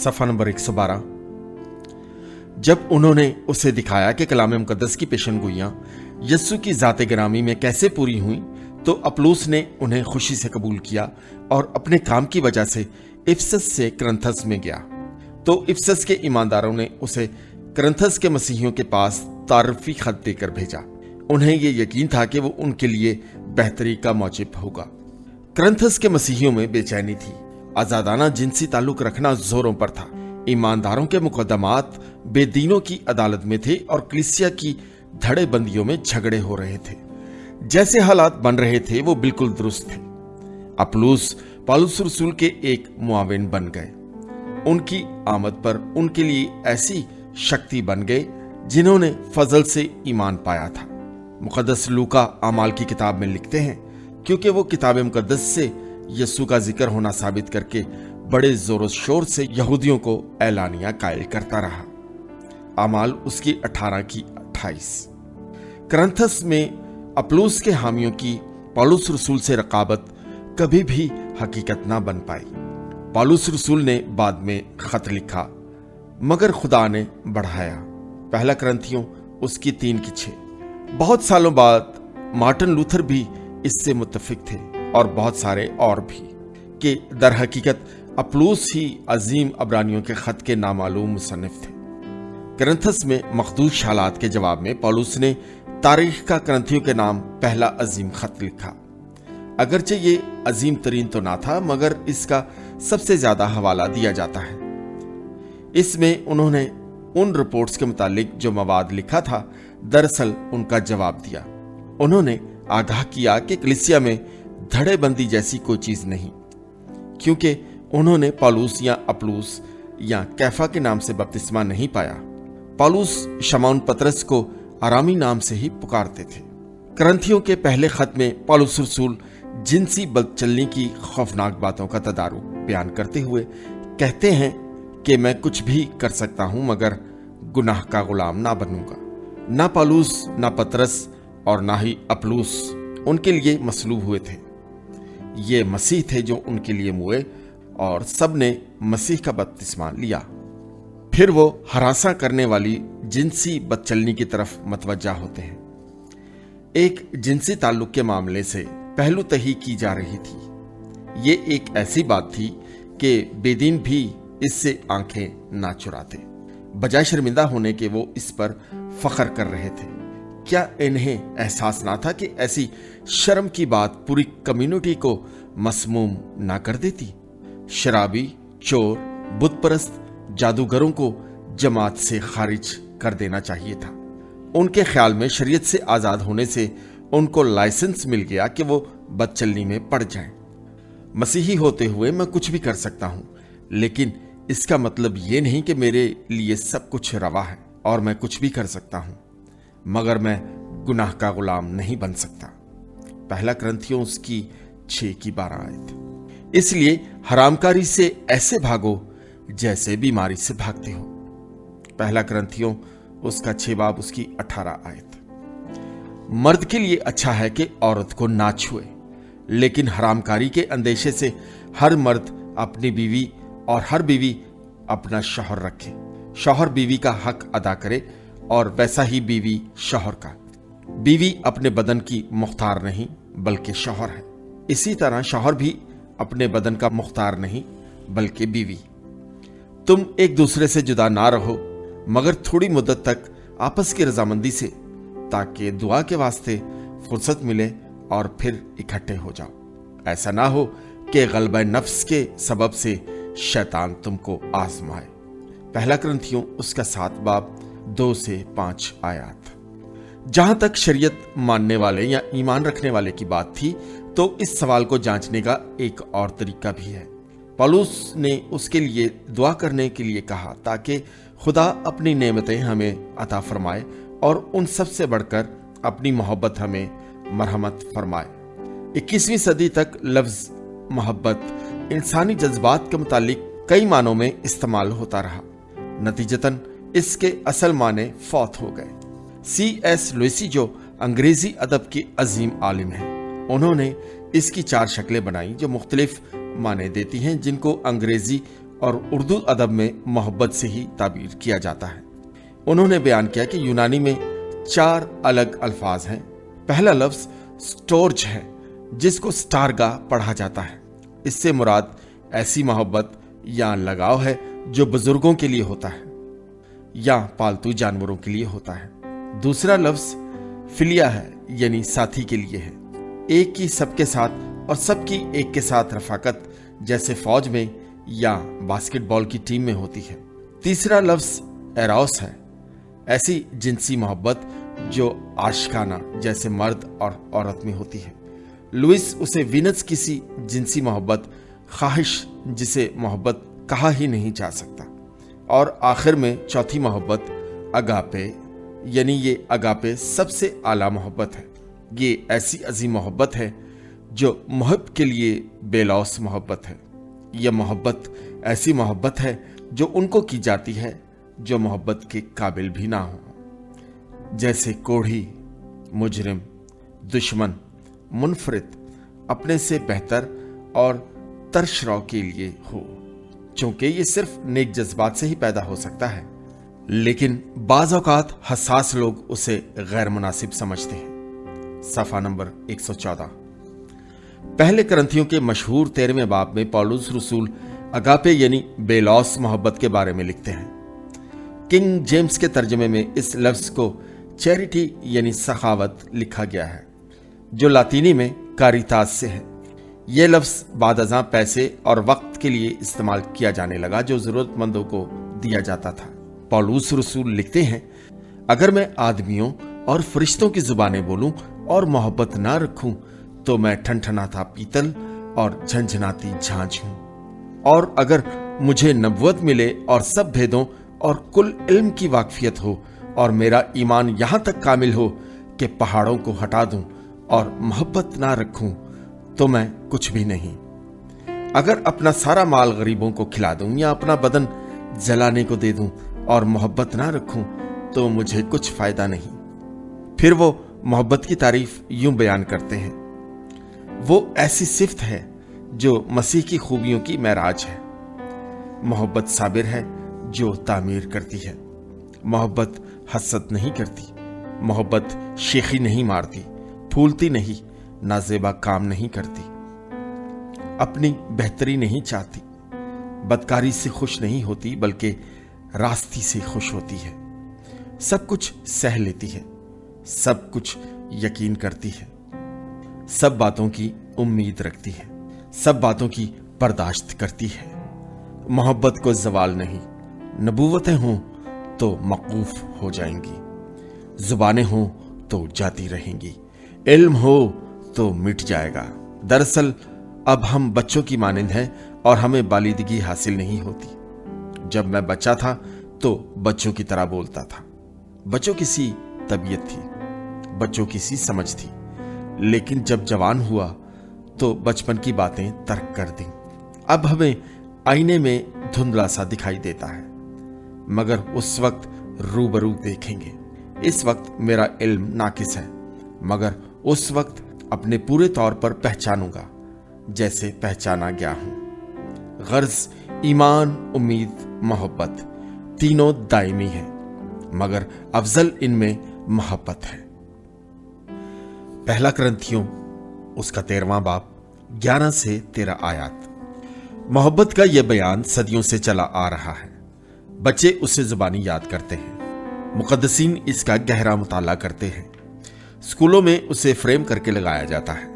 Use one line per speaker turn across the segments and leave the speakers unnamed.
सफ़ा नंबर 112। जब उन्होंने उसे दिखाया कि कलाम मुकद्दस की पेशनगोइयां यस्सु की ज़ाते गिरामी में कैसे पूरी हुई, तो अपुल्लोस ने उन्हें खुशी से कबूल किया और अपने काम की वजह से इफिसस से करंथस में गया। तो इफिसस के ईमानदारों ने उसे करंथस के मसीहियों के पास तारफी खत देकर भेजा। उन्हें ये यकीन था कि वो उनके लिए बेहतरी का मौजिब होगा। करंथस के मसीहियों में बेचैनी थी। आजादाना जिनसी ताल्लुक रखना जोरों पर था। ईमानदारों के मुकदमात बेदीनों की अदालत में थे और कलीसिया की धड़ेबंदियों में झगड़े हो रहे थे। जैसे हालात बन रहे थे वो बिल्कुल दुरुस्त थे। अपुल्लोस पौलुस रसूल के एक मुआविन बन गए। उनकी आमद पर उनके लिए ऐसी शक्ति बन गए जिन्होंने फजल से ईमान पाया था। मुकद्दस लूका आमाल की किताब में लिखते हैं, क्योंकि वो किताब मुकद्दस से यस्सु का जिक्र होना साबित करके बड़े जोर शोर से यहूदियों को ऐलानिया कायल करता रहा। आमाल उसकी 18 की 28। करंथस में अपुल्लोस के हामियों की पौलुस रसूल से रकाबत कभी भी हकीकत ना बन पाई। पौलुस रसूल ने बाद में खत लिखा, मगर खुदा ने बढ़ाया। पहला करंथियों उसकी 3 की 6। बहुत सालों बाद मार्टिन लूथर भी इससे मुत्तफिक थे और बहुत सारे और भी, कि दर हकीकत अपुल्लोस ही अजीम अब्रानियों के खत के नामालूम मुसन्निफ थे। करंथस में मखदूश हालात के जवाब में पौलुस ने तारीख का करंथियों के नाम पहला अजीम खत लिखा। अगरचे ये अजीम तरीन तो ना था, मगर इसका सबसे ज्यादा हवाला दिया जाता है। इसमें उन्होंने उन रिपोर्ट्स के मुतालिक जो मवाद लिखा था, दरअसल उनका जवाब दिया। उन्होंने आगाह किया कि कलीसिया में धड़ेबंदी जैसी कोई चीज नहीं, क्योंकि उन्होंने पौलुस या अपुल्लोस या कैफा के नाम से बपतिस्मा नहीं पाया। पौलुस शमौन पतरस को आरामी नाम से ही पुकारते थे। करंथियों के पहले खत में पौलुस रसूल जिनसी बदचलनी की खौफनाक बातों का तदारुक बयान करते हुए कहते हैं कि मैं कुछ भी कर सकता हूं, मगर गुनाह का गुलाम ना बनूंगा। ना पौलुस, ना पतरस और ना ही अपुल्लोस उनके लिए मसलूब हुए थे। ये मसीह थे जो उनके लिए मुए और सब ने मसीह का बपतिस्मा लिया। फिर वो हरासा करने वाली जिनसी बदचलनी की तरफ मतवज्जा होते हैं। एक जिनसी ताल्लुक के मामले से पहलू तही की जा रही थी। ये एक ऐसी बात थी कि बेदीन भी इससे आंखें ना चुराते। बजाय शर्मिंदा होने के वो इस पर फख्र कर रहे थे। क्या इन्हें एहसास ना था कि ऐसी शर्म की बात पूरी कम्युनिटी को मसमूम ना कर देती? शराबी, चोर, बुतपरस्त, जादूगरों को जमात से खारिज कर देना चाहिए था। उनके ख्याल में शरीयत से आजाद होने से उनको लाइसेंस मिल गया कि वो बदचलनी में पड़ जाएं। मसीही होते हुए मैं कुछ भी कर सकता हूं, लेकिन इसका मतलब ये नहीं कि मेरे लिए सब कुछ रवा है और मैं कुछ भी कर सकता हूं, मगर मैं गुनाह का गुलाम नहीं बन सकता। पहला करंथियों उसकी 6 की 12 आयत। इसलिए हरामकारी से ऐसे भागो जैसे बीमारी से भागते हो। पहला करंथियों उसका 6 बाब उसकी 18 आयत। मर्द के लिए अच्छा है कि औरत को ना छुए, लेकिन हरामकारी के अंदेशे से हर मर्द अपनी बीवी और हर बीवी अपना शौहर रखे। शौहर बीवी का हक अदा करे और वैसा ही बीवी शौहर का। बीवी अपने बदन की मुख्तार नहीं बल्कि शौहर है। इसी तरह शौहर भी अपने बदन का मुख्तार नहीं बल्कि बीवी। तुम एक दूसरे से जुदा ना रहो, मगर थोड़ी मुद्दत तक आपस की रजामंदी से, ताकि दुआ के वास्ते फुर्सत मिले और फिर इकट्ठे हो जाओ। ऐसा ना हो कि गलबा नफ्स के सबब से शैतान तुमको आजमाए। पहला करंथियों उसका 7 बाब 2 से 5 आयत। जहां तक शरीयत मानने वाले या ईमान रखने वाले की बात थी, तो इस सवाल को जांचने का एक और तरीका भी है। पौलुस ने उसके लिए दुआ करने के लिए कहा ताकि खुदा अपनी नेमतें हमें अता फरमाए और उन सब से बढ़कर अपनी मोहब्बत हमें मरहमत फरमाए। 21वीं सदी तक लफ्ज मोहब्बत इंसानी जज्बात के मुतालिक कई मानों में इस्तेमाल होता रहा। नतीजतन इसके असल माने फौत हो गए। C.S. लुईसी जो अंग्रेजी अदब की अजीम आलिम हैं, उन्होंने इसकी 4 शक्लें बनाई जो मुख्तलिफ माने देती हैं, जिनको अंग्रेजी और उर्दू अदब में मोहब्बत से ही ताबीर किया जाता है। उन्होंने बयान किया कि यूनानी में 4 अलग अल्फाज हैं। पहला लफ्ज स्टोर्ज है, जिसको स्टारगा पढ़ा जाता है। इससे मुराद ऐसी मोहब्बत या लगाव है जो बुजुर्गों के लिए होता है या पालतू जानवरों के लिए होता है। दूसरा लफ्ज फिलिया है, यानी साथी के लिए है। एक की सबके साथ और सबकी एक के साथ रफाकत, जैसे फौज में या बास्केटबॉल की टीम में होती है। तीसरा लफ्ज एरोस है, ऐसी जिनसी मोहब्बत जो आशिकाना जैसे मर्द और औरत में होती है। लुइस उसे वीनस किसी जिनसी मोहब्बत, ख्वाहिश जिसे मोहब्बत कहा ही नहीं जा सकता। और आखिर में चौथी मोहब्बत अगापे, यानी ये अगापे सबसे आला मोहब्बत है। ये ऐसी अजीम मोहब्बत है जो मुहब के लिए बेलौस मोहब्बत है। यह मोहब्बत ऐसी मोहब्बत है जो उनको की जाती है जो मोहब्बत के काबिल भी ना हो, जैसे कोढ़ी, मुजरिम, दुश्मन, मुनफरिद, अपने से बेहतर और तरशरौ के लिए हो। चूंकि ये सिर्फ नेक जज्बात से ही पैदा हो सकता है, लेकिन बाज़ औक़ात हसास लोग उसे गैर मुनासिब समझते हैं। सफ़ा नंबर 114। पहले करंथियों के मशहूर 13वें बाब में पौलुस रसूल अगापे यानी बेलौस मोहब्बत के बारे में लिखते हैं। किंग जेम्स के तर्जमे में इस लफ्ज़ को चैरिटी यानी सखावत लिखा गया है, जो लातीनी में कारितास से है। यह लफ्ज़ बाद अज़ां पैसे और वक्त के लिए इस्तेमाल किया जाने लगा जो ज़रूरतमंदों को दिया जाता था। पौलुस रसूल लिखते हैं, अगर मैं आदमियों और फरिश्तों की ज़ुबानें बोलूं और मोहब्बत ना रखूं तो मैं ठनठनाता पीतल और झंझनाती झांझ हूं। और अगर मुझे नबुवत मिले और सब भेदों और कुल इल्म की वाकफियत हो और मेरा ईमान यहां तक कामिल हो कि पहाड़ों को हटा दूं और मोहब्बत ना रखूं तो मैं कुछ भी नहीं। अगर अपना सारा माल गरीबों को खिला दूं या अपना बदन जलाने को दे दूं और मोहब्बत ना रखूं तो मुझे कुछ फायदा नहीं। फिर वो मोहब्बत की तारीफ यूं बयान करते हैं, वो ऐसी सिफ्त है जो मसीह की खूबियों की महराज है। मोहब्बत साबिर है जो तामीर करती है। मोहब्बत हसद नहीं करती। मोहब्बत शेखी नहीं मारती, फूलती नहीं, नाजेबा काम नहीं करती, अपनी बेहतरी नहीं चाहती, बदकारी से खुश नहीं होती बल्कि रास्ती से खुश होती है। सब कुछ सह लेती है, सब कुछ यकीन करती है, सब बातों की उम्मीद रखती है, सब बातों की बर्दाश्त करती है। मोहब्बत को जवाल नहीं। नबूवतें हों तो मौकूफ हो जाएंगी, जुबानें हों तो जाती रहेंगी, इल्म हो तो मिट जाएगा। दरअसल अब हम बच्चों की मानिंद हैं और हमें बालिदगी हासिल नहीं होती। जब मैं बच्चा था तो बच्चों की तरह बोलता था। बच्चों की सी तबीयत थी, बच्चों की सी समझ थी, लेकिन जब जवान हुआ तो बचपन की बातें तर्क कर दी। अब हमें आईने में धुंधला सा दिखाई देता है, मगर उस वक्त रूबरू देखेंगे। इस वक्त मेरा इल्म नाकिस है, मगर उस वक्त अपने पूरे तौर पर पहचानूंगा जैसे पहचाना गया हूं। गर्ज, ईमान, उम्मीद, मोहब्बत तीनों दायमी है, मगर अफजल इनमें मोहब्बत है। पहला करंथियों उसका 13वां बाब 11 से 13 आयत। मोहब्बत का यह बयान सदियों से चला आ रहा है। बच्चे उसे जुबानी याद करते हैं, मुकद्दसीन इसका गहरा मुताला करते हैं, स्कूलों में उसे फ्रेम करके लगाया जाता है,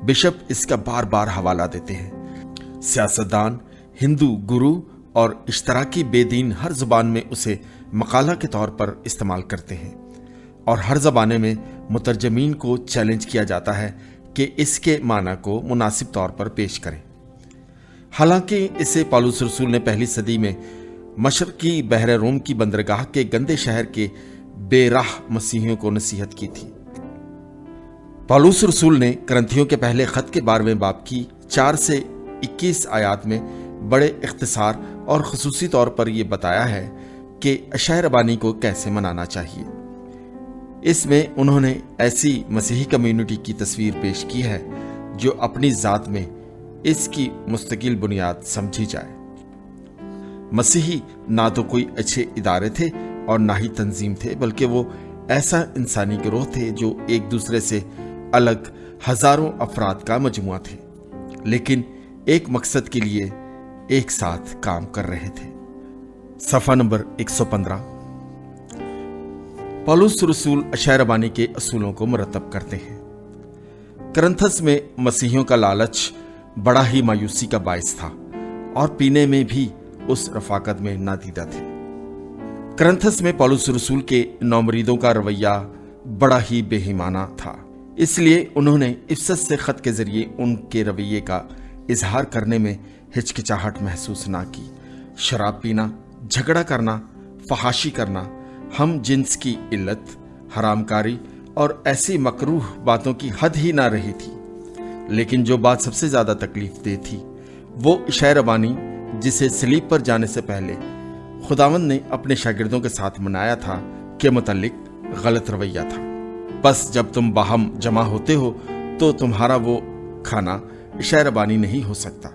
बिशप इसका बार बार हवाला देते हैं, सियासतदान, हिंदू गुरु और इश्तराकी बेदीन हर जुबान में उसे मकाला के तौर पर इस्तेमाल करते हैं, और हर ज़बाने में मुतरजमीन को चैलेंज किया जाता है कि इसके माना को मुनासिब तौर पर पेश करें। हालांकि इसे पौलुस रसूल ने पहली सदी में मशरकी बहर रोम की बंदरगाह के गंदे शहर के बेराह मसीहियों को नसीहत की थी। पौलुस रसूल ने करंथियों के पहले खत के 12वें बाब की 4 से 21 आयात में बड़े इख्तिसार और खुसूसी तौर पर यह बताया है कि अशाए रबानी को कैसे मनाना चाहिए। इसमें उन्होंने ऐसी मसीही कम्युनिटी की तस्वीर पेश की है जो अपनी ज़ात में इसकी मुस्तकिल बुनियाद समझी जाए मसीही ना तो कोई अच्छे इदारे थे और ना ही तंजीम थे, बल्कि वो ऐसा इंसानी गिरोह थे जो एक दूसरे से अलग हजारों अफराद का मजमुआ थे, लेकिन एक मकसद के लिए एक साथ काम कर रहे थे। सफ़ा नंबर 115। पौलुस रसूल अशायरबानी के असूलों को मुरतब करते हैं। करंथस में मसीहियों का लालच बड़ा ही मायूसी का बायस था और पीने में भी उस रफाकत में नादीदा थे। करंथस में पौलुस रसूल के नौमरीदों का रवैया बड़ा ही बेईमाना था, इसलिए उन्होंने इफसस से खत के जरिए उनके रवैये का इजहार करने में हिचकिचाहट महसूस ना की। शराब पीना, झगड़ा करना, फहाशी करना, हम जिन्स की इल्लत, हरामकारी और ऐसी मकरूह बातों की हद ही ना रही थी। लेकिन जो बात सबसे ज्यादा तकलीफ दे थी वो शायरबानी जिसे सलीब पर जाने से पहले खुदावंद ने अपने शागिर्दों के साथ मनाया था के मुतालिक गलत रवैया था। बस जब तुम बाहम जमा होते हो तो तुम्हारा वो खाना शायरबानी नहीं हो सकता।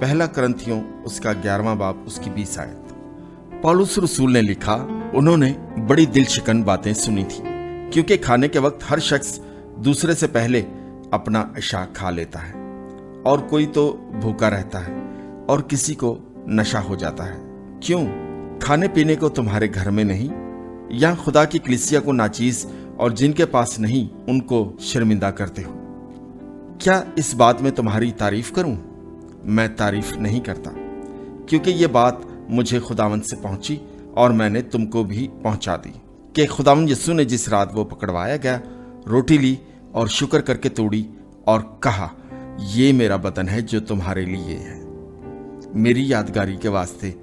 पहला करंथियों उसका 11वां बाब उसकी 20 आयत। पौलुस रसूल ने लिखा, उन्होंने बड़ी दिलशिकन बातें सुनी थी, क्योंकि खाने के वक्त हर शख्स दूसरे से पहले अपना इशा खा लेता है और कोई तो भूखा रहता है और किसी को नशा हो जाता है। क्यों? खाने पीने को तुम्हारे घर में नहीं, या खुदा की कलीसिया को नाचीज और जिनके पास नहीं उनको शर्मिंदा करते हो। क्या इस बात में तुम्हारी तारीफ करूं? मैं तारीफ नहीं करता, क्योंकि ये बात मुझे खुदावंद से पहुंची और मैंने तुमको भी पहुंचा दी कि खुदावंद यीशु ने जिस रात वो पकड़वाया गया रोटी ली और शुक्र करके तोड़ी और कहा, ये मेरा बदन है जो तुम्हारे लिए है, मेरी यादगारी के वास्ते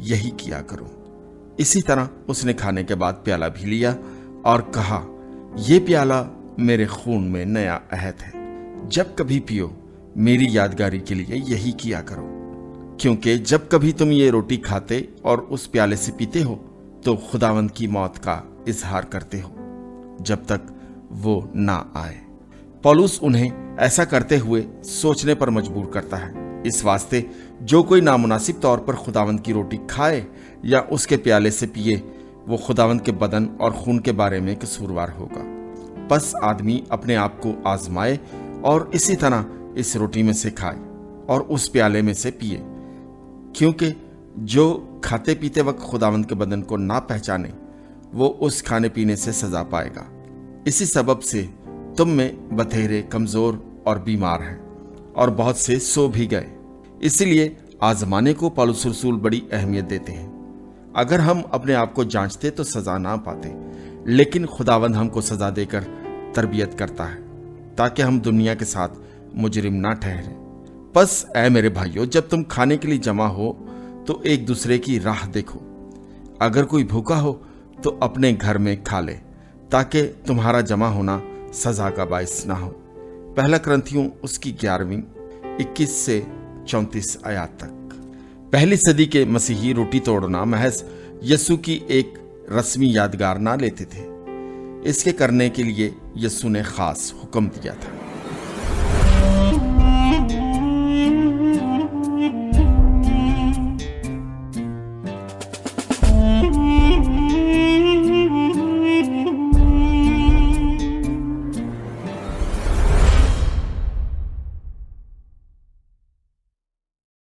यही किया करो। इसी तरह उसने खाने के बाद प्याला भी लिया और कहा, ये प्याला मेरे खून में नया अहद है, जब कभी पियो मेरी यादगारी के लिए यही किया करो। क्योंकि जब कभी तुम ये रोटी खाते और उस प्याले से पीते हो तो खुदावंद की मौत का इजहार करते हो जब तक वो ना आए। पौलुस उन्हें ऐसा करते हुए सोचने पर मजबूर करता है। इस वास्ते जो कोई नामुनासिब तौर पर खुदावंद की रोटी खाए या उसके प्याले से पिए वो खुदावंद के बदन और खून के बारे में कसूरवार होगा। बस आदमी अपने आप को आजमाए और इसी तरह इस रोटी में से खाए और उस प्याले में से पिए, क्योंकि जो खाते पीते वक्त खुदावंद के बदन को ना पहचाने वो उस खाने पीने से सजा पाएगा। इसी सबब से तुम में बथेरे, कमजोर और बीमार हैं और बहुत से सो भी गए। इसीलिए आजमाने को पौलुस रसूल बड़ी अहमियत देते हैं। अगर हम अपने आप को जांचते तो सजा ना पाते, लेकिन खुदावंद हमको सजा देकर तरबियत करता है ताकि हम दुनिया के साथ मुजरिम ना ठहरे। बस ऐ मेरे भाइयों, जब तुम खाने के लिए जमा हो तो एक दूसरे की राह देखो। अगर कोई भूखा हो तो अपने घर में खा ले, ताकि तुम्हारा जमा होना सजा का बायस ना हो। पहला करंथियों उसकी 11वीं 21 से 34 आयत तक। पहली सदी के मसीही रोटी तोड़ना महज यीशु की एक रस्मी यादगार ना लेते थे, इसके करने के लिए यीशु ने खास हुक्म दिया था।